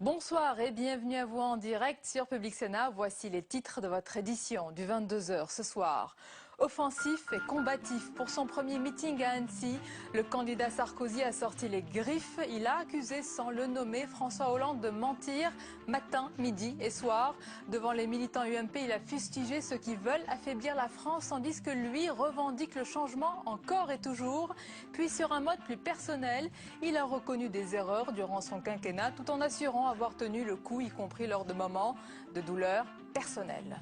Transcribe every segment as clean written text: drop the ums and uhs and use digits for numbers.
Bonsoir et bienvenue à vous en direct sur Public Sénat. Voici les titres de votre édition du 22h ce soir. Offensif et combatif pour son premier meeting à Annecy, le candidat Sarkozy a sorti les griffes. Il a accusé, sans le nommer, François Hollande de mentir matin, midi et soir. Devant les militants UMP, il a fustigé ceux qui veulent affaiblir la France tandis que lui revendique le changement encore et toujours. Puis sur un mode plus personnel, il a reconnu des erreurs durant son quinquennat tout en assurant avoir tenu le coup, y compris lors de moments de douleur personnelle.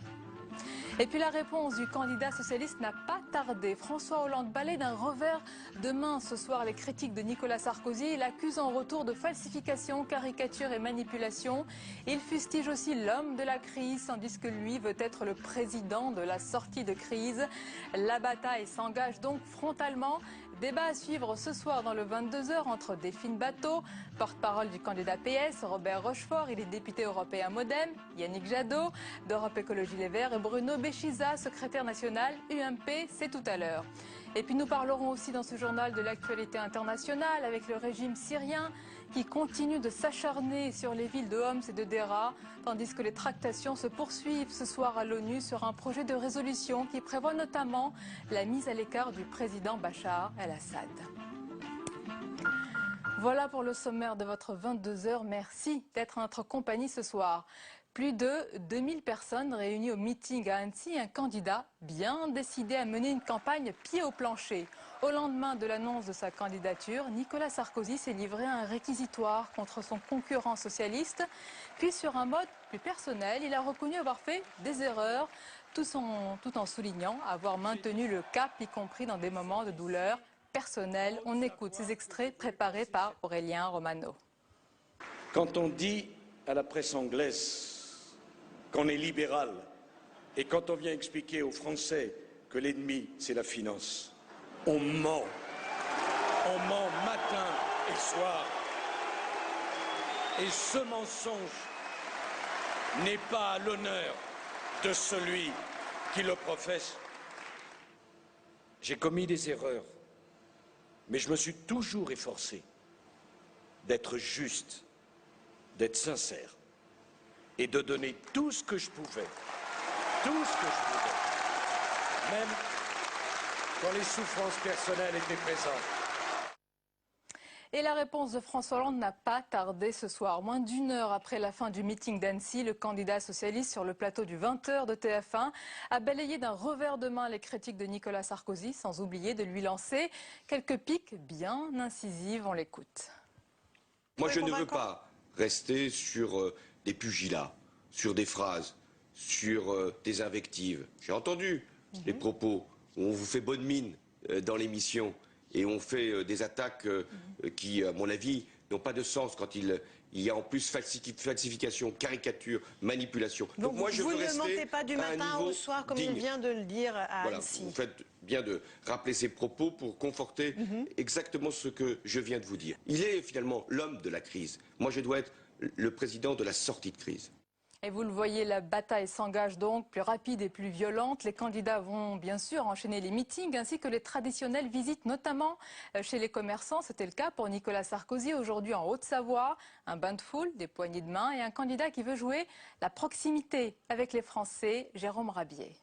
Et puis la réponse du candidat socialiste n'a pas tardé. François Hollande balaie d'un revers de main ce soir les critiques de Nicolas Sarkozy. Il accuse en retour de falsification, caricature et manipulation. Il fustige aussi l'homme de la crise, tandis que lui veut être le président de la sortie de crise. La bataille s'engage donc frontalement. Débat à suivre ce soir dans le 22h entre Delphine Batho, porte-parole du candidat PS, Robert Rochefort, il est député européen Modem, Yannick Jadot, d'Europe Écologie Les Verts et Bruno Bechiza, secrétaire national UMP, c'est tout à l'heure. Et puis nous parlerons aussi dans ce journal de l'actualité internationale avec le régime syrien qui continue de s'acharner sur les villes de Homs et de Deraa, tandis que les tractations se poursuivent ce soir à l'ONU sur un projet de résolution qui prévoit notamment la mise à l'écart du président Bachar el-Assad. Voilà pour le sommaire de votre 22h. Merci d'être en notre compagnie ce soir. Plus de 2000 personnes réunies au meeting à Annecy, un candidat bien décidé à mener une campagne pied au plancher. Au lendemain de l'annonce de sa candidature, Nicolas Sarkozy s'est livré à un réquisitoire contre son concurrent socialiste. Puis sur un mode plus personnel, il a reconnu avoir fait des erreurs, tout en soulignant avoir maintenu le cap, y compris dans des moments de douleur personnelle. On écoute ces extraits préparés par Aurélien Romano. Quand on dit à la presse anglaise qu'on est libéral et quand on vient expliquer aux Français que l'ennemi c'est la finance, on ment. On ment matin et soir. Et ce mensonge n'est pas à l'honneur de celui qui le professe. J'ai commis des erreurs, mais je me suis toujours efforcé d'être juste, d'être sincère et de donner tout ce que je pouvais, même quand les souffrances personnelles étaient présentes. Et la réponse de François Hollande n'a pas tardé ce soir. Moins d'une heure après la fin du meeting d'Annecy, le candidat socialiste sur le plateau du 20h de TF1 a balayé d'un revers de main les critiques de Nicolas Sarkozy, sans oublier de lui lancer quelques piques bien incisives. On l'écoute. Moi, je ne veux pas rester sur des pugilats, sur des phrases, sur des invectives. J'ai entendu les propos où on vous fait bonne mine dans l'émission et on fait des attaques qui, à mon avis, n'ont pas de sens quand il y a en plus falsification, caricature, manipulation. Donc moi, je vous veux ne rester mentez pas du matin au soir, comme digne. il vient de le dire à Voilà, Annecy. vous faites bien de rappeler ces propos pour conforter exactement ce que je viens de vous dire. Il est finalement l'homme de la crise. Moi, je dois être le président de la sortie de crise. Et vous le voyez, la bataille s'engage donc plus rapide et plus violente. Les candidats vont bien sûr enchaîner les meetings ainsi que les traditionnelles visites, notamment chez les commerçants. C'était le cas pour Nicolas Sarkozy aujourd'hui en Haute-Savoie. Un bain de foule, des poignées de main et un candidat qui veut jouer la proximité avec les Français, Jérôme Rabier.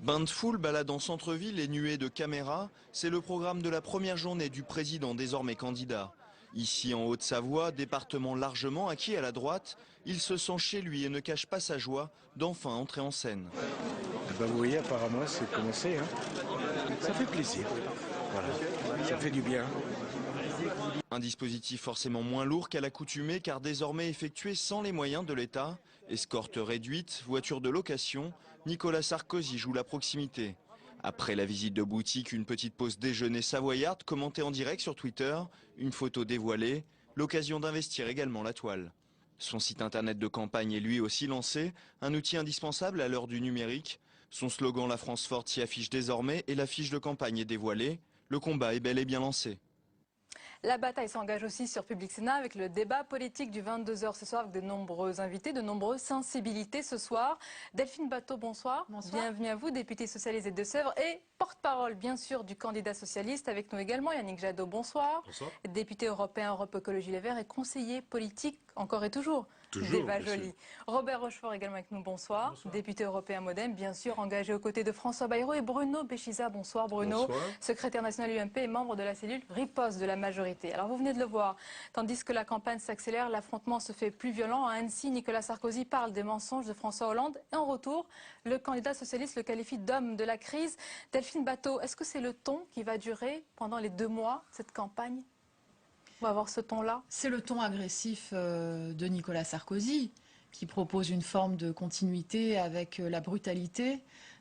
Bain de foule, balade en centre-ville et nuée de caméras, c'est le programme de la première journée du président désormais candidat. Ici en Haute-Savoie, département largement acquis à la droite, il se sent chez lui et ne cache pas sa joie d'enfin entrer en scène. Vous voyez, apparemment, c'est commencé. Ça fait plaisir. Voilà, ça fait du bien. Un dispositif forcément moins lourd qu'à l'accoutumée car désormais effectué sans les moyens de l'État. Escorte réduite, voiture de location, Nicolas Sarkozy joue la proximité. Après la visite de boutique, une petite pause déjeuner savoyarde commentée en direct sur Twitter, une photo dévoilée, l'occasion d'investir également la toile. Son site internet de campagne est lui aussi lancé, un outil indispensable à l'heure du numérique. Son slogan « La France forte » s'y affiche désormais et l'affiche de campagne est dévoilée. Le combat est bel et bien lancé. La bataille s'engage aussi sur Public Sénat avec le débat politique du 22h ce soir avec de nombreux invités, de nombreuses sensibilités ce soir. Delphine Batho, bonsoir. Bonsoir. Bienvenue à vous, députée socialiste des Deux-Sèvres et porte-parole bien sûr du candidat socialiste. Avec nous également Yannick Jadot, bonsoir. Bonsoir. Député européen Europe Écologie Les Verts et conseiller politique encore et toujours. Toujours, Débat bien sûr. joli. Robert Rochefort également avec nous, bonsoir. Bonsoir. Député européen Modem, bien sûr, engagé aux côtés de François Bayrou et Bruno Béchiza, bonsoir Bruno. Bonsoir. Secrétaire national UMP et membre de la cellule riposte de la majorité. Alors vous venez de le voir, tandis que la campagne s'accélère, l'affrontement se fait plus violent. À Annecy, Nicolas Sarkozy parle des mensonges de François Hollande et en retour, le candidat socialiste le qualifie d'homme de la crise. Delphine Batho, est-ce que c'est le ton qui va durer pendant les 2 mois, cette campagne? On va avoir ce ton-là. C'est le ton agressif de Nicolas Sarkozy qui propose une forme de continuité avec la brutalité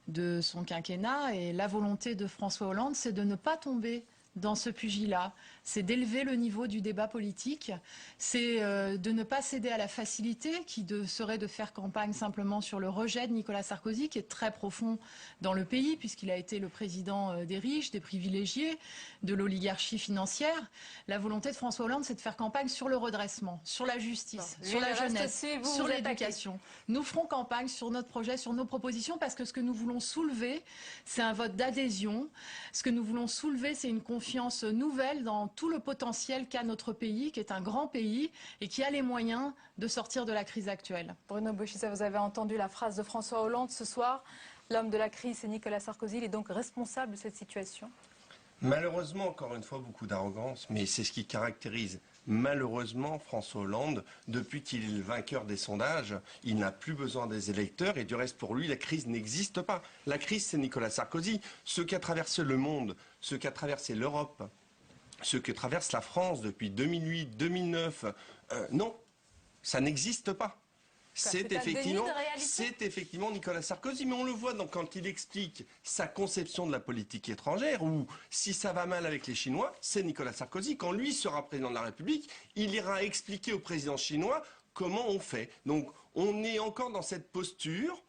de son quinquennat. Et la volonté de François Hollande, c'est de ne pas tomber dans ce pugilat, c'est d'élever le niveau du débat politique, c'est de ne pas céder à la facilité qui serait de faire campagne simplement sur le rejet de Nicolas Sarkozy, qui est très profond dans le pays, puisqu'il a été le président des riches, des privilégiés, de l'oligarchie financière. La volonté de François Hollande, c'est de faire campagne sur le redressement, sur la justice, Bon, sur lui, la il reste jeunesse, aussi, vous sur attaquez. l'éducation. Nous ferons campagne sur notre projet, sur nos propositions, parce que ce que nous voulons soulever, c'est un vote d'adhésion. Ce que nous voulons soulever, c'est une confiance nouvelle dans tout le potentiel qu'a notre pays, qui est un grand pays et qui a les moyens de sortir de la crise actuelle. Bruno Béchiza, vous avez entendu la phrase de François Hollande ce soir. L'homme de la crise, c'est Nicolas Sarkozy. Il est donc responsable de cette situation. Malheureusement, encore une fois, beaucoup d'arrogance, mais c'est ce qui caractérise malheureusement François Hollande. Depuis qu'il est le vainqueur des sondages, il n'a plus besoin des électeurs et du reste pour lui, la crise n'existe pas. La crise, c'est Nicolas Sarkozy. Ce qu'a traversé le monde, ce qu'a traversé l'Europe, ce que traverse la France depuis 2008, 2009, non, ça n'existe pas. C'est effectivement Nicolas Sarkozy, mais on le voit donc quand il explique sa conception de la politique étrangère, ou si ça va mal avec les Chinois, c'est Nicolas Sarkozy. Quand lui sera président de la République, il ira expliquer au président chinois comment on fait. Donc on est encore dans cette posture.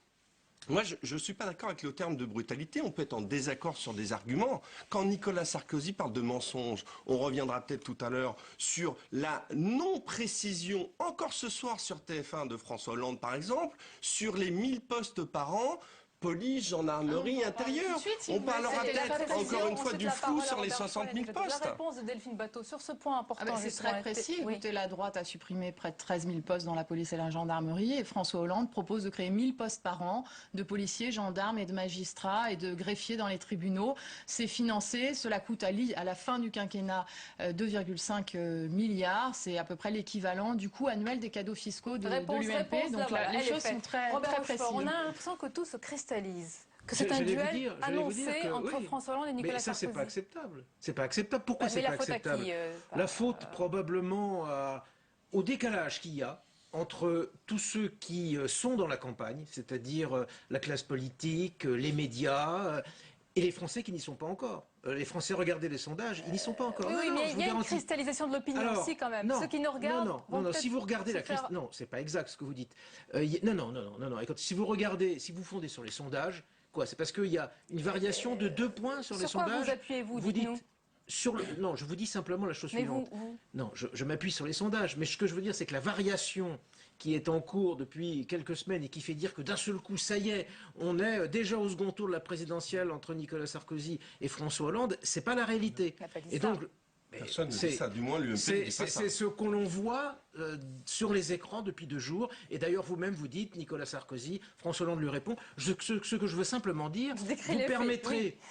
Moi, je ne suis pas d'accord avec le terme de brutalité. On peut être en désaccord sur des arguments. Quand Nicolas Sarkozy parle de mensonges, on reviendra peut-être tout à l'heure sur la non-précision, encore ce soir sur TF1 de François Hollande par exemple, sur les 1000 postes par an, police, gendarmerie, intérieur. On parlera peut-être encore une fois du flou sur les 60 000 postes. La réponse de Delphine Batho sur ce point important. C'est très précis. Oui. Écoutez, la droite a supprimé près de 13 000 postes dans la police et la gendarmerie. Et François Hollande propose de créer 1000 postes par an de policiers, gendarmes et de magistrats et de greffiers dans les tribunaux. C'est financé. Cela coûte à la fin du quinquennat 2,5 milliards. C'est à peu près l'équivalent du coût annuel des cadeaux fiscaux de l'UMP. Donc les choses sont très précises. On a l'impression que tout se cristallise. Que c'est un duel annoncé entre François Hollande et Nicolas Sarkozy. Mais ça, c'est pas acceptable. C'est pas acceptable. Pourquoi c'est pas acceptable? La faute, probablement, au décalage qu'il y a entre tous ceux qui sont dans la campagne, c'est-à-dire la classe politique, les médias, et les Français qui n'y sont pas encore. Les Français, regardez les sondages, ils n'y sont pas encore. Oui, mais il y a une cristallisation de l'opinion aussi quand même. Ceux qui nous regardent. Non, si vous regardez la crise, non, c'est pas exact ce que vous dites. Non. Et si vous regardez, si vous fondez sur les sondages, quoi, c'est parce qu'il y a une variation de 2 points sur les sondages. Sur quoi vous appuyez-vous, dites-nous? Non, je vous dis simplement la chose suivante. Non, je m'appuie sur les sondages, mais ce que je veux dire, c'est que la variation qui est en cours depuis quelques semaines et qui fait dire que d'un seul coup, ça y est, on est déjà au second tour de la présidentielle entre Nicolas Sarkozy et François Hollande, c'est pas la réalité. Et donc, personne ne dit ça, du moins l'UMP ne dit pas ça. C'est ce qu'on voit sur les écrans depuis 2 jours. Et d'ailleurs, vous-même, vous dites, Nicolas Sarkozy, François Hollande lui répond. Ce que je veux simplement dire,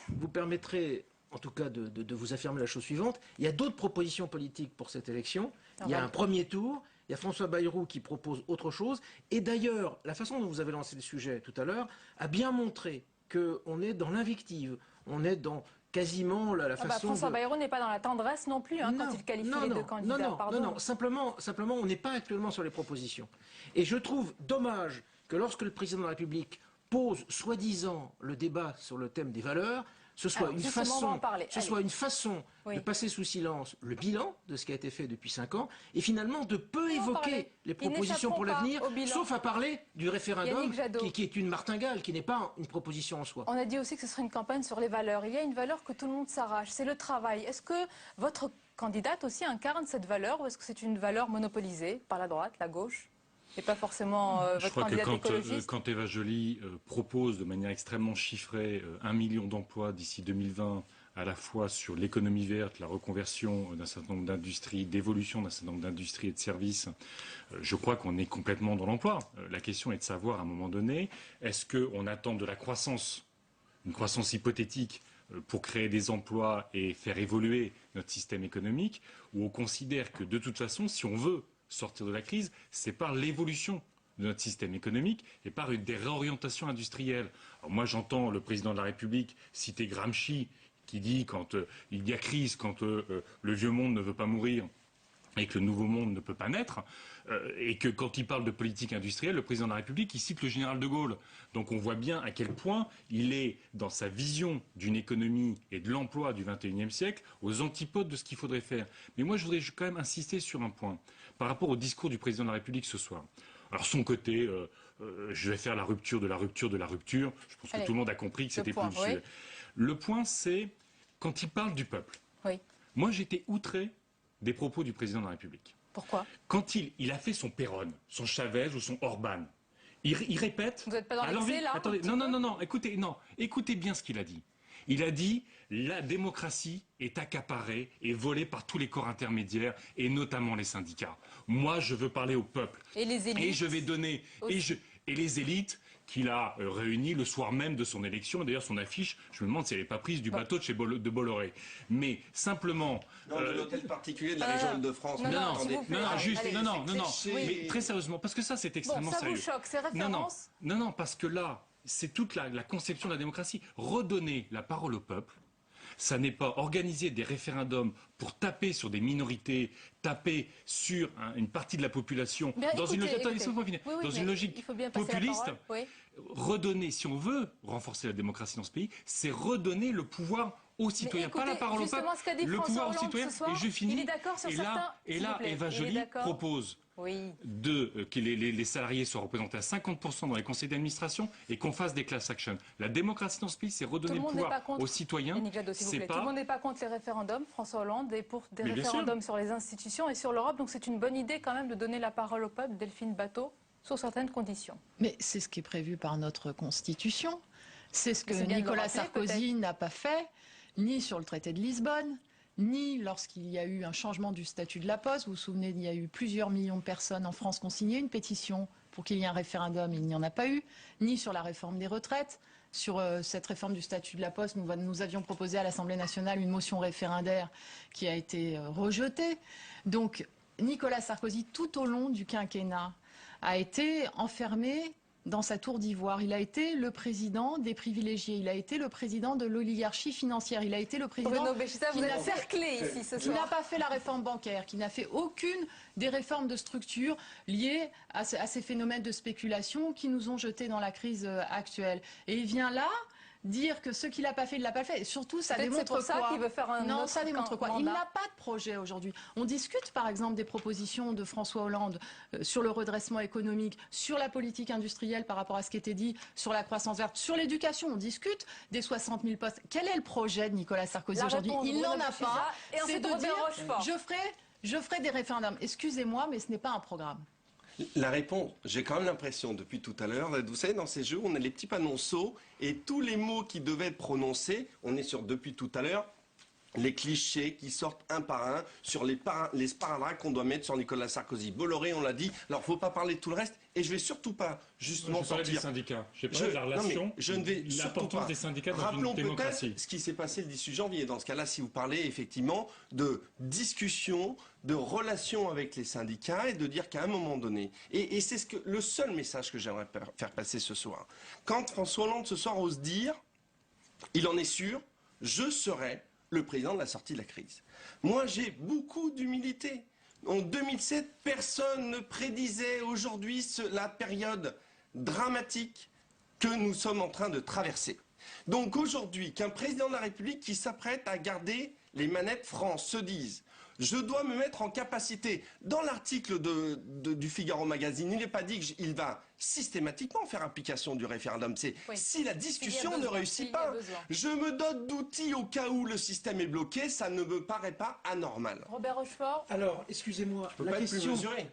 vous permettrez, en tout cas, de vous affirmer la chose suivante. Il y a d'autres propositions politiques pour cette élection. Il y a un premier tour. Il y a François Bayrou qui propose autre chose. Et d'ailleurs, la façon dont vous avez lancé le sujet tout à l'heure a bien montré qu'on est dans l'invective. On est dans quasiment la façon François Bayrou n'est pas dans la tendresse non plus quand il qualifie les 2 candidats. Non, simplement, on n'est pas actuellement sur les propositions. Et je trouve dommage que lorsque le président de la République pose soi-disant le débat sur le thème des valeurs, ce soit une façon, Oui. de passer sous silence le bilan de ce qui a été fait depuis 5 ans et finalement de peu évoquer les propositions pour l'avenir, sauf à parler du référendum qui est une martingale, qui n'est pas une proposition en soi. On a dit aussi que ce serait une campagne sur les valeurs. Il y a une valeur que tout le monde s'arrache, c'est le travail. Est-ce que votre candidate aussi incarne cette valeur ou est-ce que c'est une valeur monopolisée par la droite, la gauche et pas forcément votre candidate écologiste? Quand Eva Joly propose de manière extrêmement chiffrée 1 million d'emplois d'ici 2020, à la fois sur l'économie verte, la reconversion d'un certain nombre d'industries, d'évolution d'un certain nombre d'industries et de services, je crois qu'on est complètement dans l'emploi. La question est de savoir à un moment donné, est-ce qu'on attend de la croissance, une croissance hypothétique, pour créer des emplois et faire évoluer notre système économique, ou on considère que de toute façon, si on veut sortir de la crise, c'est par l'évolution de notre système économique et par des réorientations industrielles. Alors moi, j'entends le président de la République citer Gramsci, qui dit quand il y a crise, quand le vieux monde ne veut pas mourir et que le nouveau monde ne peut pas naître, et que quand il parle de politique industrielle, le président de la République, il cite le général de Gaulle. Donc on voit bien à quel point il est, dans sa vision d'une économie et de l'emploi du XXIe siècle, aux antipodes de ce qu'il faudrait faire. Mais moi, je voudrais quand même insister sur un point, par rapport au discours du président de la République ce soir. Alors son côté, je vais faire la rupture de la rupture de la rupture, je pense que tout le monde a compris que c'était plus le sujet. Le point, c'est quand il parle du peuple. Oui. Moi, j'étais outré des propos du président de la République. Pourquoi? Quand il a fait son Péronne, son Chavez ou son Orban, il répète... Vous n'êtes pas dans l'excès, là? Attendez, écoutez bien ce qu'il a dit. Il a dit « La démocratie est accaparée et volée par tous les corps intermédiaires, et notamment les syndicats. Moi, je veux parler au peuple. Et les élites. Et je vais donner... Et les élites qu'il a réunies le soir même de son élection. D'ailleurs, son affiche, je me demande si elle n'est pas prise du bateau de Bolloré. Mais simplement... Non, de l'hôtel particulier de la région Île-de-France. Mais très sérieusement, parce que ça, c'est extrêmement sérieux. Ça vous choque, ces références? Non, parce que là, c'est toute la conception de la démocratie. Redonner la parole au peuple, ça n'est pas organiser des référendums pour taper sur des minorités, taper sur une partie de la population dans une logique populiste. Redonner, si on veut renforcer la démocratie dans ce pays, c'est redonner le pouvoir aux citoyens, pas la parole au peuple, le pouvoir aux citoyens. Et je finis. Et là, Eva Joly propose que les salariés soient représentés à 50% dans les conseils d'administration et qu'on fasse des class actions. La démocratie dans ce pays, c'est redonner le pouvoir aux citoyens. Tout le monde n'est pas contre les référendums. François Hollande est pour des référendums sur les institutions et sur l'Europe. Donc c'est une bonne idée quand même de donner la parole au peuple, Delphine Batho, sous certaines conditions. Mais c'est ce qui est prévu par notre Constitution. C'est ce que Nicolas Sarkozy n'a pas fait, ni sur le traité de Lisbonne, ni lorsqu'il y a eu un changement du statut de la Poste. Vous vous souvenez, il y a eu plusieurs millions de personnes en France qui ont signé une pétition pour qu'il y ait un référendum, il n'y en a pas eu, ni sur la réforme des retraites. Sur cette réforme du statut de la Poste, nous avions proposé à l'Assemblée nationale une motion référendaire qui a été rejetée. Donc Nicolas Sarkozy, tout au long du quinquennat, a été enfermé dans sa tour d'ivoire. Il a été le président des privilégiés. Il a été le président de l'oligarchie financière. Il a été le président qui n'a pas fait la réforme bancaire, qui n'a fait aucune des réformes de structure liées à ces phénomènes de spéculation qui nous ont jetés dans la crise actuelle. Et il vient là dire que ce qu'il n'a pas fait, il ne l'a pas fait. Et surtout, ça démontre quoi? C'est pour ça qu'il veut faire un ça démontre quoi? Il n'a pas de projet aujourd'hui. On discute par exemple des propositions de François Hollande sur le redressement économique, sur la politique industrielle par rapport à ce qui était dit, sur la croissance verte, sur l'éducation. On discute des 60 000 postes. Quel est le projet de Nicolas Sarkozy aujourd'hui? Il n'en a pas. C'est de dire je ferai des référendums. Excusez-moi, mais ce n'est pas un programme. La réponse, j'ai quand même l'impression depuis tout à l'heure, vous savez, dans ces jeux, on a les petits panonceaux et tous les mots qui devaient être prononcés, on est sur depuis tout à l'heure, les clichés qui sortent un par un sur les sparadraps qu'on doit mettre sur Nicolas Sarkozy. Bolloré, on l'a dit, alors il ne faut pas parler de tout le reste et je ne vais surtout pas justement sortir... des syndicats, je parle de la relation, l'importance des syndicats dans une démocratie. Rappelons peut-être ce qui s'est passé le 18 janvier. Dans ce cas-là, si vous parlez effectivement de discussion, de relation avec les syndicats et de dire qu'à un moment donné, et c'est le seul message que j'aimerais faire passer ce soir, quand François Hollande ce soir ose dire, il en est sûr, je serai le président de la sortie de la crise. Moi, j'ai beaucoup d'humilité. En 2007, personne ne prédisait aujourd'hui la période dramatique que nous sommes en train de traverser. Donc aujourd'hui, qu'un président de la République qui s'apprête à garder les manettes France se dise « Je dois me mettre en capacité ». Dans l'article du Figaro Magazine, il n'est pas dit qu'il va systématiquement faire application du référendum. C'est si la discussion ne réussit pas. Je me dote d'outils au cas où le système est bloqué, ça ne me paraît pas anormal. Robert Rochefort. Alors, excusez-moi,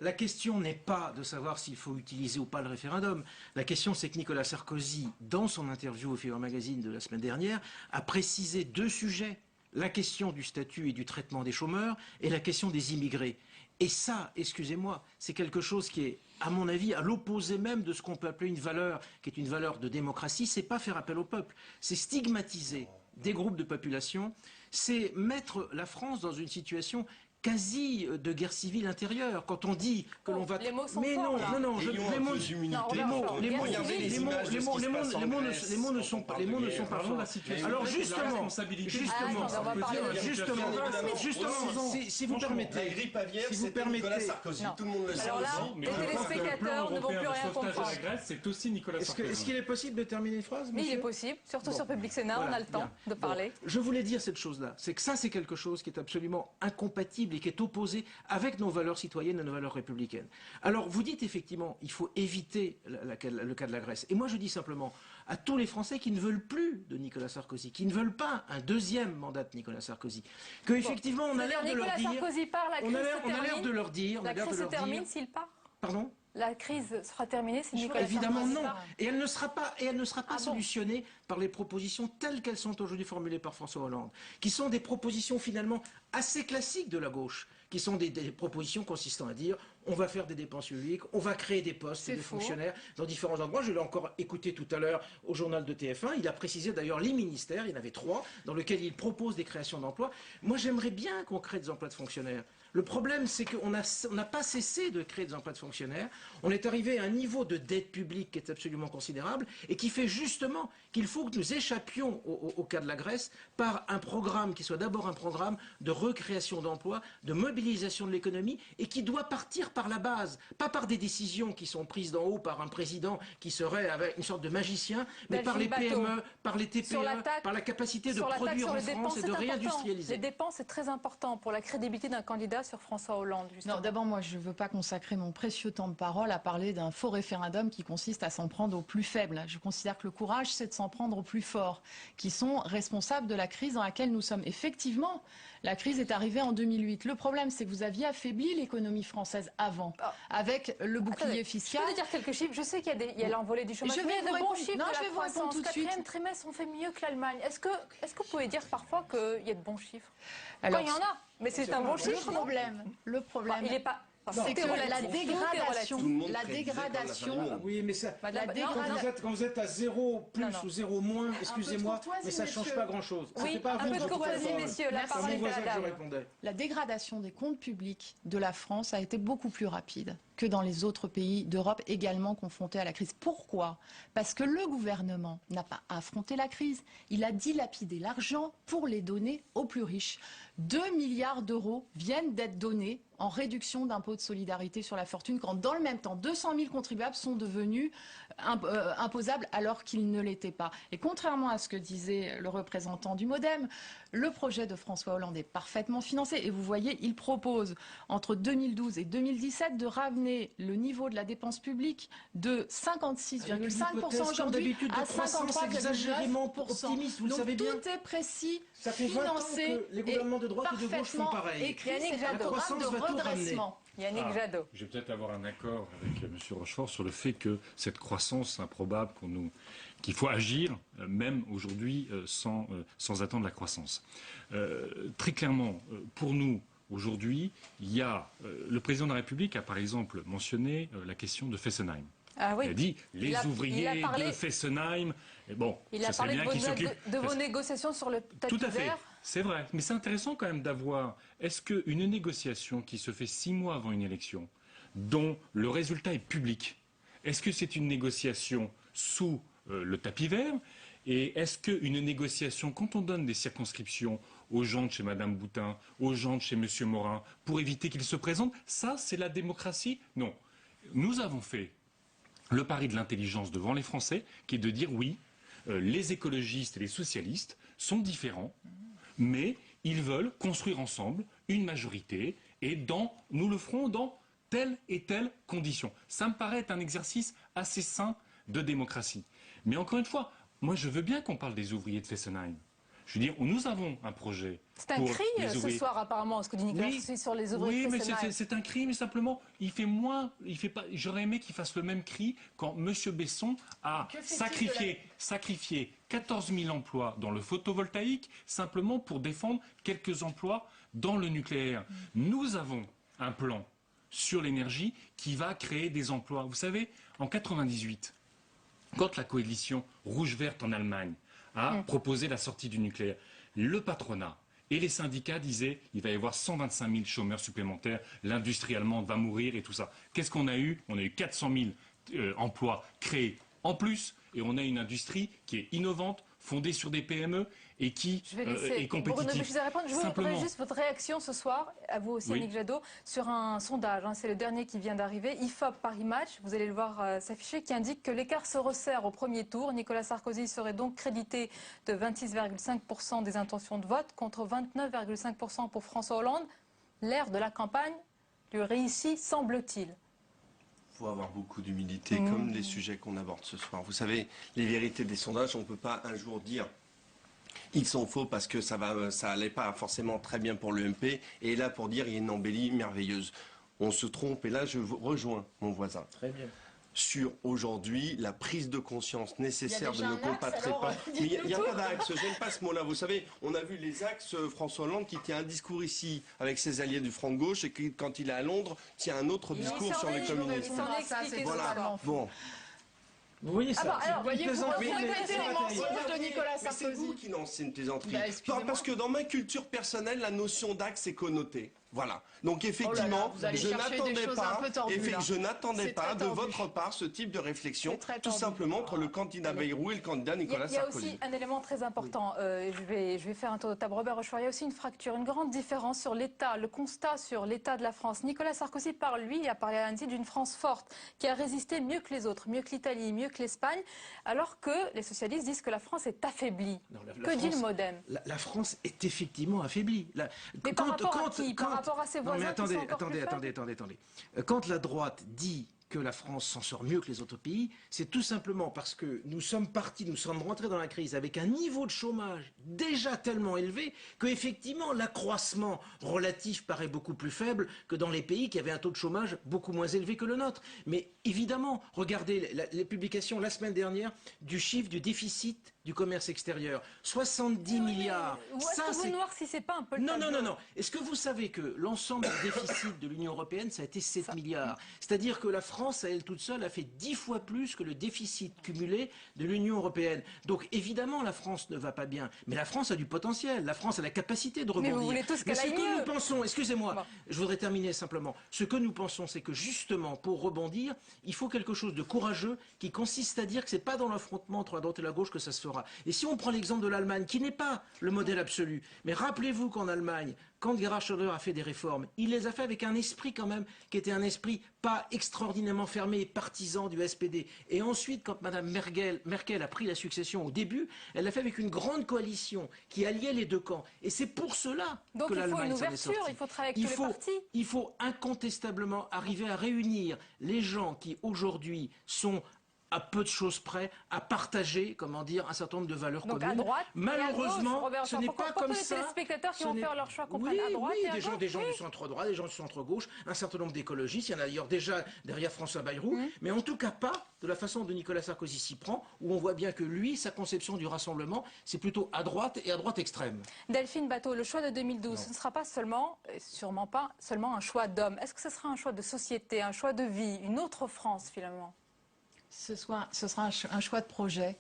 la question n'est pas de savoir s'il faut utiliser ou pas le référendum. La question, c'est que Nicolas Sarkozy, dans son interview au Figaro Magazine de la semaine dernière, a précisé 2 sujets. La question du statut et du traitement des chômeurs et la question des immigrés. Et ça, excusez-moi, c'est quelque chose qui est, à mon avis, à l'opposé même de ce qu'on peut appeler une valeur, qui est une valeur de démocratie. C'est pas faire appel au peuple, c'est stigmatiser des groupes de population, c'est mettre la France dans une situation quasi de guerre civile intérieure. Quand on dit que l'on va... Les mots sont mais forts, non, là. non, Les mots ne sont pas forts. Alors justement, si vous permettez, la grippe aviaire, c'était Nicolas Sarkozy. Tout le monde le sait. Alors là, les téléspectateurs ne vont plus rien comprendre. C'est aussi Nicolas Sarkozy. Est-ce qu'il est possible de terminer une phrase, Mais il monsieur est possible, surtout sur Public Sénat, on a le temps de parler. Je voulais dire cette chose-là, c'est que ça, c'est quelque chose qui est absolument incompatible et qui est opposé avec nos valeurs citoyennes et nos valeurs républicaines. Alors, vous dites effectivement, il faut éviter le cas de la Grèce. Et moi, je dis simplement à tous les Français qui ne veulent plus de Nicolas Sarkozy, qui ne veulent pas un 2e mandat de Nicolas Sarkozy, que effectivement, on a l'air de leur dire... Sarkozy part, la crise on a l'air de leur dire... La crise se termine s'il part. Pardon ? La crise sera terminée si Nicolas Sarkozy Évidemment non. part. Et elle ne sera pas solutionnée par les propositions telles qu'elles sont aujourd'hui formulées par François Hollande, qui sont des propositions finalement assez classiques de la gauche, qui sont des propositions consistant à dire on va faire des dépenses publiques, on va créer des postes et des fonctionnaires dans différents endroits. Je l'ai encore écouté tout à l'heure au journal de TF1. Il a précisé d'ailleurs les ministères, il y en avait 3, dans lesquels il propose des créations d'emplois. Moi, j'aimerais bien qu'on crée des emplois de fonctionnaires. Le problème, c'est qu'on n'a pas cessé de créer des emplois de fonctionnaires. On est arrivé à un niveau de dette publique qui est absolument considérable et qui fait justement qu'il faut que nous échappions au cas de la Grèce par un programme qui soit d'abord un programme de recréation d'emplois, de mobilisation de l'économie et qui doit partir par la base, pas par des décisions qui sont prises d'en haut par un président qui serait avec une sorte de magicien, mais par les PME, par les TPE, par la capacité de produire en France et de réindustrialiser. Les dépenses, c'est très important pour la crédibilité d'un candidat sur François Hollande, justement. Non, d'abord, moi, je ne veux pas consacrer mon précieux temps de parole à parler d'un faux référendum qui consiste à s'en prendre aux plus faibles. Je considère que le courage, c'est de s'en prendre aux plus forts, qui sont responsables de la crise dans laquelle nous sommes. Effectivement, la crise est arrivée en 2008. Le problème, c'est que vous aviez affaibli l'économie française avant, avec le bouclier fiscal. Je peux dire quelques chiffres. Je sais qu'il y a l'envolée du chômage, mais il y a de bons chiffres de la croissance. Au 4e trimestre, on fait mieux que l'Allemagne. Est-ce que vous pouvez dire parfois qu'il y a de bons chiffres? Alors, il y en a, mais c'est un bon chiffre. Le problème, il n'est pas... C'est que la dégradation, oui, mais ça, quand vous êtes à 0 plus ou 0 moins, excusez-moi, mais ça ne change pas grand-chose. Oui, un peu de courtoisie, messieurs, la parole est à la dame. La dégradation des comptes publics de la France a été beaucoup plus rapide que dans les autres pays d'Europe également confrontés à la crise. Pourquoi? Parce que le gouvernement n'a pas affronté la crise. Il a dilapidé l'argent pour les donner aux plus riches. 2 milliards d'euros viennent d'être donnés en réduction d'impôt de solidarité sur la fortune, quand dans le même temps, 200 000 contribuables sont devenus imposables alors qu'ils ne l'étaient pas. Et contrairement à ce que disait le représentant du MoDem, le projet de François Hollande est parfaitement financé. Et vous voyez, il propose entre 2012 et 2017 de ramener le niveau de la dépense publique de 56,5% aujourd'hui à 53,9%. Vous le savez bien. Tout est précis, ça fait 20 ans financé que les gouvernements de droite et de gauche font pareil. Écrit, c'est un programme de redressement. Yannick Jadot. Je vais peut-être avoir un accord avec M. Rochefort sur le fait que cette croissance improbable qu'il faut agir, même aujourd'hui, sans attendre la croissance. Très clairement, pour nous, aujourd'hui, il y a le président de la République a par exemple mentionné la question de Fessenheim. Ah oui. Il a dit les ouvriers de Fessenheim. Et bon, il a parlé de vos négociations sur le tapis vert. Tout à fait, c'est vrai. Mais c'est intéressant quand même d'avoir. Est-ce qu'une négociation qui se fait 6 mois avant une élection, dont le résultat est public, est-ce que c'est une négociation sous le tapis vert? Et est-ce qu'une négociation, quand on donne des circonscriptions aux gens de chez Mme Boutin, aux gens de chez M. Morin, pour éviter qu'ils se présentent, ça c'est la démocratie? Non. Nous avons fait le pari de l'intelligence devant les Français, qui est de dire oui, les écologistes et les socialistes sont différents, mais ils veulent construire ensemble une majorité et nous le ferons dans telle et telle condition. Ça me paraît être un exercice assez sain de démocratie. Mais encore une fois, moi je veux bien qu'on parle des ouvriers de Fessenheim. Je veux dire, nous avons un projet. C'est un cri ce soir apparemment, ce que dit Nicolas Sarkozy sur les ouvriers de Fessenheim. Oui, mais c'est un cri, mais simplement, il fait moins, j'aurais aimé qu'il fasse le même cri quand M. Besson a sacrifié 14 000 emplois dans le photovoltaïque, simplement pour défendre quelques emplois dans le nucléaire. Nous avons un plan sur l'énergie qui va créer des emplois. Vous savez, en 98, quand la coalition rouge-verte en Allemagne a proposé la sortie du nucléaire, le patronat et les syndicats disaient il va y avoir 125 000 chômeurs supplémentaires, l'industrie allemande va mourir et tout ça. Qu'est-ce qu'on a eu? On a eu 400 000 emplois créés en plus et on a une industrie qui est innovante, fondée sur des PME et qui est compétitive. Je voudrais juste votre réaction ce soir, à vous aussi, Yannick Jadot, sur un sondage. C'est le dernier qui vient d'arriver, IFOP Paris Match, vous allez le voir s'afficher, qui indique que l'écart se resserre au premier tour. Nicolas Sarkozy serait donc crédité de 26,5% des intentions de vote contre 29,5% pour François Hollande. L'ère de la campagne lui réussit, semble-t-il. Il faut avoir beaucoup d'humilité, comme les sujets qu'on aborde ce soir. Vous savez, les vérités des sondages, on ne peut pas un jour dire ils sont faux parce que ça allait pas forcément très bien pour l'UMP, et là pour dire il y a une embellie merveilleuse. On se trompe, et là je rejoins mon voisin. Très bien. Sur aujourd'hui la prise de conscience nécessaire de nos compatriotes. Mais il n'y a pas d'axe, j'aime pas ce mot-là. Vous savez, on a vu les axes, François Hollande qui tient un discours ici avec ses alliés du Front de Gauche et qui, quand il est à Londres, tient un autre discours sur les communistes. Voilà. Bon. Vous voyez ça? Vous regrettez les mensonges de Nicolas Sarkozy. C'est vous qui lancez une plaisanterie. Parce que dans ma culture personnelle, la notion d'axe est connotée. Voilà. Donc effectivement, je n'attendais pas de votre part ce type de réflexion, tout simplement entre le candidat Bayrou et le candidat Nicolas Sarkozy. Il y a aussi un élément très important. Je vais faire un tour de table. Robert Rochefort, il y a aussi une fracture, une grande différence sur l'État, le constat sur l'État de la France. Nicolas Sarkozy parle, lui, il a parlé à l'ANSI d'une France forte, qui a résisté mieux que les autres, mieux que l'Italie, mieux que l'Espagne, alors que les socialistes disent que la France est affaiblie. Que dit le MoDem? La France est effectivement affaiblie. Mais par rapport à qui? Par rapport à ses voisins? Attendez. Quand la droite dit que la France s'en sort mieux que les autres pays, c'est tout simplement parce que nous sommes rentrés dans la crise avec un niveau de chômage déjà tellement élevé que effectivement l'accroissement relatif paraît beaucoup plus faible que dans les pays qui avaient un taux de chômage beaucoup moins élevé que le nôtre. Mais évidemment, regardez les publications la semaine dernière du chiffre du déficit du commerce extérieur, 70 milliards. Ça, c'est noir si c'est pas un peu le Non. Est-ce que vous savez que l'ensemble du déficit de l'Union européenne, ça a été 7 milliards? C'est-à-dire que la France, à elle toute seule, a fait 10 fois plus que le déficit cumulé de l'Union européenne. Donc évidemment, la France ne va pas bien. Mais la France a du potentiel. La France a la capacité de rebondir. Mais vous voulez tous qu'elle aille mieux. Ce que nous pensons, excusez-moi, je voudrais terminer simplement. Ce que nous pensons, c'est que justement, pour rebondir, il faut quelque chose de courageux qui consiste à dire que c'est pas dans l'affrontement entre la droite et la gauche que ça se fera. Et si on prend l'exemple de l'Allemagne, qui n'est pas le modèle absolu, mais rappelez-vous qu'en Allemagne, quand Gerhard Schröder a fait des réformes, il les a fait avec un esprit quand même, qui était un esprit pas extraordinairement fermé et partisan du SPD. Et ensuite, quand Mme Merkel a pris la succession au début, elle l'a fait avec une grande coalition qui alliait les deux camps. Et c'est pour cela que l'Allemagne s'en est sortie. Il faut travailler avec tous les partis. Il faut incontestablement arriver à réunir les gens qui aujourd'hui sont à peu de choses près, à partager, un certain nombre de valeurs communes. À droite, malheureusement, ce n'est pas comme ça. Pour les téléspectateurs qui vont faire leur choix comprennent à droite et à gauche. Des gens du centre-droit, des gens du centre-gauche, un certain nombre d'écologistes. Il y en a d'ailleurs déjà derrière François Bayrou, mais en tout cas pas de la façon dont Nicolas Sarkozy s'y prend, où on voit bien que lui, sa conception du rassemblement, c'est plutôt à droite et à droite extrême. Delphine Batho, le choix de 2012, ce ne sera pas seulement, sûrement pas seulement un choix d'homme. Est-ce que ce sera un choix de société, un choix de vie, une autre France finalement? Ce sera un choix de projet,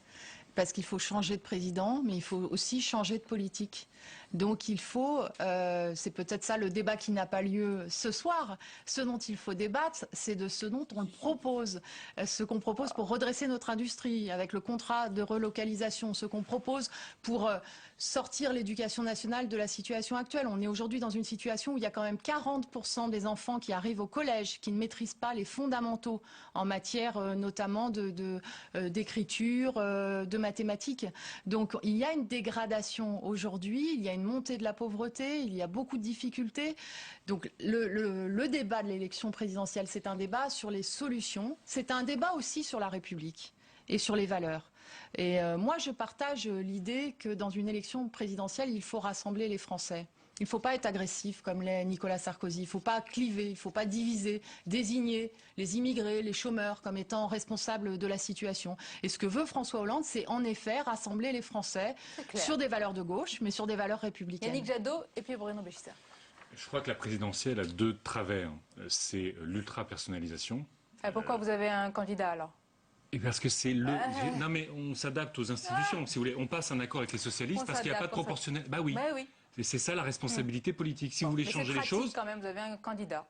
parce qu'il faut changer de président, mais il faut aussi changer de politique. Donc il faut, c'est peut-être ça le débat qui n'a pas lieu ce soir, ce dont il faut débattre, c'est de ce dont on propose, ce qu'on propose pour redresser notre industrie, avec le contrat de relocalisation, ce qu'on propose pour sortir l'éducation nationale de la situation actuelle. On est aujourd'hui dans une situation où il y a quand même 40% des enfants qui arrivent au collège qui ne maîtrisent pas les fondamentaux en matière notamment d'écriture, de mathématiques. Donc il y a une dégradation aujourd'hui, il y a une montée de la pauvreté, il y a beaucoup de difficultés. Donc le débat de l'élection présidentielle, c'est un débat sur les solutions, c'est un débat aussi sur la République et sur les valeurs. Et moi, je partage l'idée que dans une élection présidentielle, il faut rassembler les Français. Il ne faut pas être agressif comme l'est Nicolas Sarkozy. Il ne faut pas cliver, il ne faut pas diviser, désigner les immigrés, les chômeurs comme étant responsables de la situation. Et ce que veut François Hollande, c'est en effet rassembler les Français sur des valeurs de gauche, mais sur des valeurs républicaines. Yannick Jadot et puis Bruno Béchissa. Je crois que la présidentielle a deux travers. C'est l'ultra-personnalisation. Pourquoi vous avez un candidat alors ? Et parce que c'est le... Non mais on s'adapte aux institutions, si vous voulez. On passe un accord avec les socialistes parce qu'il n'y a pas de proportionnel. Bah oui. Bah oui. C'est ça la responsabilité politique. Si vous voulez changer les choses... quand même, vous avez un candidat.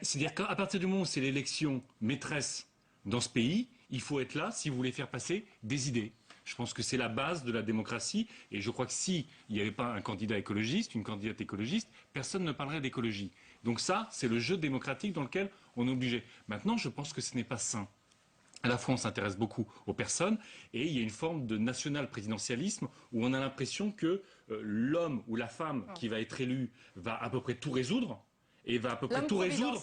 C'est-à-dire qu'à partir du moment où c'est l'élection maîtresse dans ce pays, il faut être là si vous voulez faire passer des idées. Je pense que c'est la base de la démocratie. Et je crois que s'il n'y avait pas un candidat écologiste, une candidate écologiste, personne ne parlerait d'écologie. Donc ça, c'est le jeu démocratique dans lequel on est obligé. Maintenant, je pense que ce n'est pas sain. La France s'intéresse beaucoup aux personnes et il y a une forme de national-présidentialisme où on a l'impression que l'homme ou la femme qui va être élu va à peu près tout résoudre et va à peu près tout résoudre,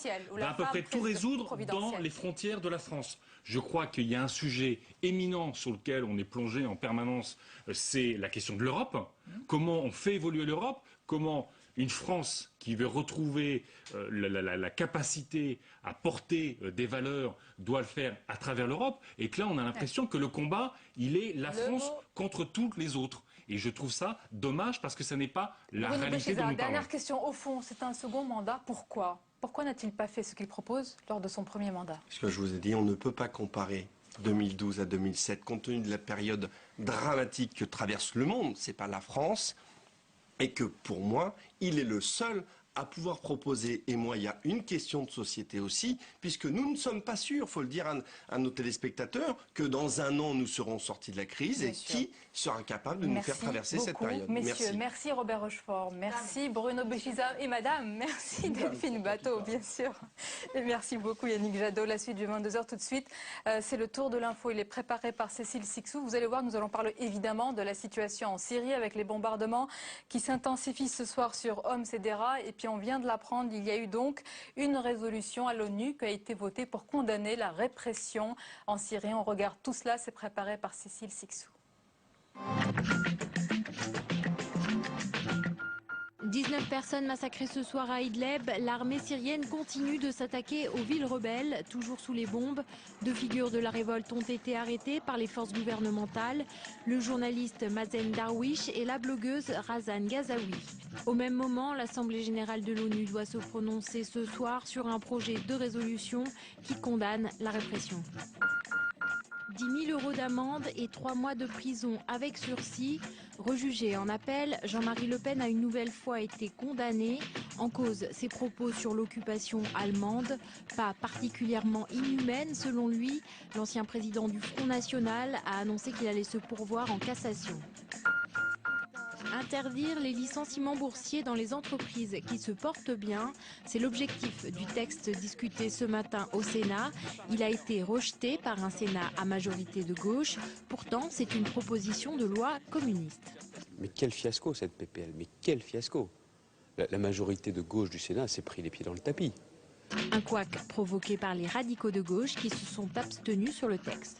dans les frontières de la France. Je crois qu'il y a un sujet éminent sur lequel on est plongé en permanence, c'est la question de l'Europe. Comment on fait évoluer l'Europe ? Comment une France qui veut retrouver la capacité à porter des valeurs doit le faire à travers l'Europe. Et que là, on a l'impression que le combat, il est la France contre toutes les autres. Et je trouve ça dommage parce que ce n'est pas la réalité dont nous parlons. Dernière question, au fond, c'est un second mandat. Pourquoi ? Pourquoi n'a-t-il pas fait ce qu'il propose lors de son premier mandat ? Ce que je vous ai dit, on ne peut pas comparer 2012 à 2007, compte tenu de la période dramatique que traverse le monde. C'est pas la France. Et que pour moi, il est le seul à pouvoir proposer, et moi il y a une question de société aussi, puisque nous ne sommes pas sûrs, il faut le dire à nos téléspectateurs, que dans un an nous serons sortis de la crise. Bien et sûr. Qui sera capable de nous faire traverser cette période. Messieurs, merci Robert Rochefort, merci Bruno Béchissa et madame, merci Delphine Bateau bien sûr, et merci beaucoup Yannick Jadot. La suite du 22h tout de suite, c'est le tour de l'info, il est préparé par Cécile Sixou. Vous allez voir, nous allons parler évidemment de la situation en Syrie avec les bombardements qui s'intensifient ce soir sur Homs et Dera. Et puis on vient de l'apprendre, il y a eu donc une résolution à l'ONU qui a été votée pour condamner la répression en Syrie. On regarde tout cela, c'est préparé par Cécile Sixou. 19 personnes massacrées ce soir à Idlib. L'armée syrienne continue de s'attaquer aux villes rebelles, toujours sous les bombes. 2 figures de la révolte ont été arrêtées par les forces gouvernementales, le journaliste Mazen Darwish et la blogueuse Razan Ghazaoui. Au même moment, l'Assemblée générale de l'ONU doit se prononcer ce soir sur un projet de résolution qui condamne la répression. 10 000 € d'amende et 3 mois de prison avec sursis. Rejugé en appel, Jean-Marie Le Pen a une nouvelle fois été condamné. En cause, ses propos sur l'occupation allemande, pas particulièrement inhumaine selon lui. L'ancien président du Front National a annoncé qu'il allait se pourvoir en cassation. Interdire les licenciements boursiers dans les entreprises qui se portent bien, c'est l'objectif du texte discuté ce matin au Sénat. Il a été rejeté par un Sénat à majorité de gauche. Pourtant, c'est une proposition de loi communiste. Mais quel fiasco cette PPL, mais quel fiasco! La majorité de gauche du Sénat s'est pris les pieds dans le tapis. Un couac provoqué par les radicaux de gauche qui se sont abstenus sur le texte.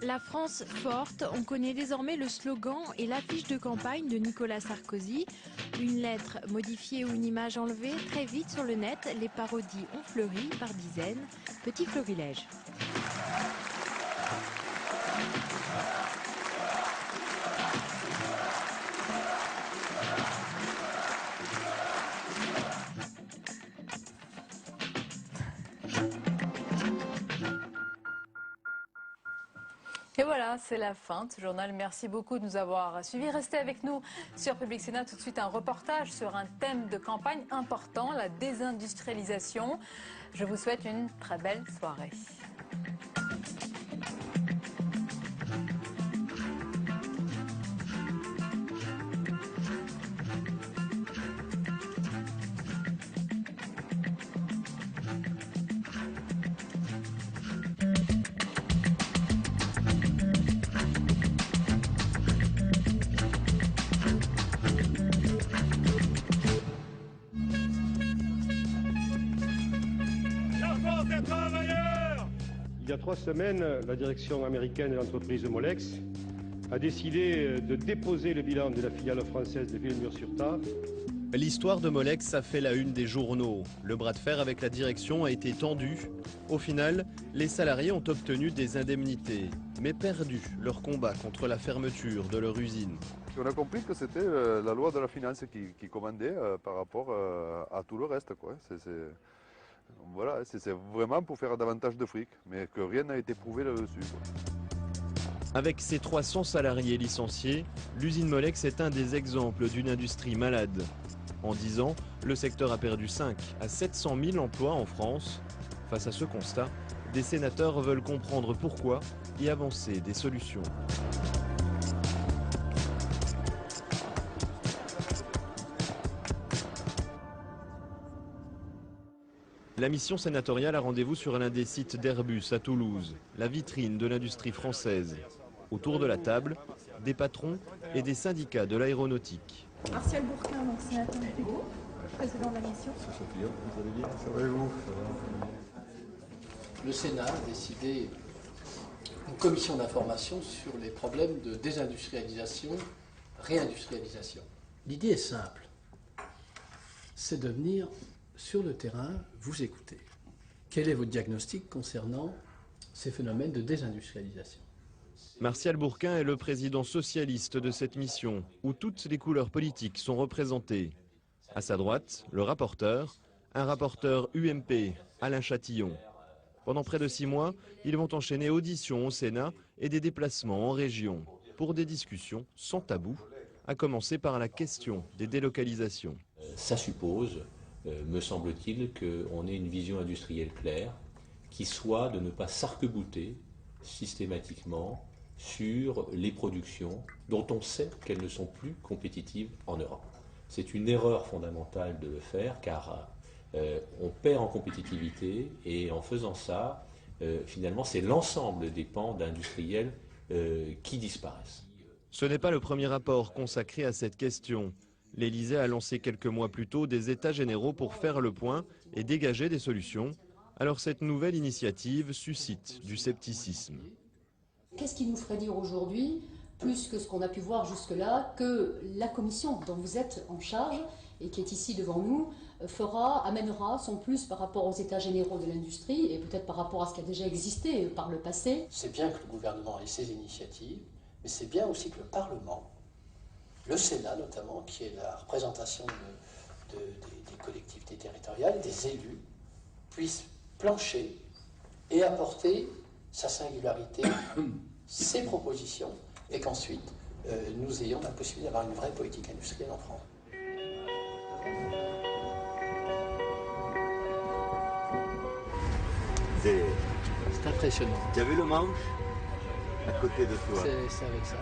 La France forte, on connaît désormais le slogan et l'affiche de campagne de Nicolas Sarkozy. Une lettre modifiée ou une image enlevée, très vite sur le net, les parodies ont fleuri par dizaines. Petit florilège. Et voilà, c'est la fin de ce journal. Merci beaucoup de nous avoir suivis. Restez avec nous sur Public Sénat. Tout de suite, un reportage sur un thème de campagne important, la désindustrialisation. Je vous souhaite une très belle soirée. Il y a 3 semaines, la direction américaine de l'entreprise Molex a décidé de déposer le bilan de la filiale française de Villemur-sur-Tave. L'histoire de Molex a fait la une des journaux. Le bras de fer avec la direction a été tendu. Au final, les salariés ont obtenu des indemnités, mais perdu leur combat contre la fermeture de leur usine. On a compris que c'était la loi de la finance qui commandait par rapport à tout le reste, quoi. Voilà, c'est vraiment pour faire davantage de fric, mais que rien n'a été prouvé là-dessus. Avec ses 300 salariés licenciés, l'usine Molex est un des exemples d'une industrie malade. En 10 ans, le secteur a perdu 5 à 700 000 emplois en France. Face à ce constat, des sénateurs veulent comprendre pourquoi et avancer des solutions. La mission sénatoriale a rendez-vous sur l'un des sites d'Airbus à Toulouse, la vitrine de l'industrie française. Autour de la table, des patrons et des syndicats de l'aéronautique. Martial Bourquin, donc sénateur du Pégou, président de la mission. Vous allez bien? Ça va et vous? Le Sénat a décidé une commission d'information sur les problèmes de désindustrialisation, réindustrialisation. L'idée est simple, c'est de venir sur le terrain vous écouter. Quel est votre diagnostic concernant ces phénomènes de désindustrialisation? Martial Bourquin est le président socialiste de cette mission, où toutes les couleurs politiques sont représentées. À sa droite, le rapporteur, un rapporteur UMP, Alain Chatillon. Pendant près de 6 mois, ils vont enchaîner auditions au Sénat et des déplacements en région, pour des discussions sans tabou, à commencer par la question des délocalisations. Ça suppose, me semble-t-il, qu'on ait une vision industrielle claire, qui soit de ne pas s'arc-bouter systématiquement sur les productions dont on sait qu'elles ne sont plus compétitives en Europe. C'est une erreur fondamentale de le faire car on perd en compétitivité et en faisant ça, finalement, c'est l'ensemble des pans d'industriels qui disparaissent. Ce n'est pas le premier rapport consacré à cette question. L'Élysée a lancé quelques mois plus tôt des états généraux pour faire le point et dégager des solutions. Alors cette nouvelle initiative suscite du scepticisme. Qu'est-ce qui nous ferait dire aujourd'hui, plus que ce qu'on a pu voir jusque-là, que la commission dont vous êtes en charge et qui est ici devant nous amènera son plus par rapport aux états généraux de l'industrie et peut-être par rapport à ce qui a déjà existé par le passé? C'est bien que le gouvernement ait ses initiatives, mais c'est bien aussi que le Parlement, le Sénat notamment, qui est la représentation des collectivités territoriales, des élus, puisse plancher et apporter sa singularité, ses propositions, et qu'ensuite nous ayons la possibilité d'avoir une vraie politique industrielle en France. C'est impressionnant. Tu as vu le manche à côté de toi? C'est avec ça.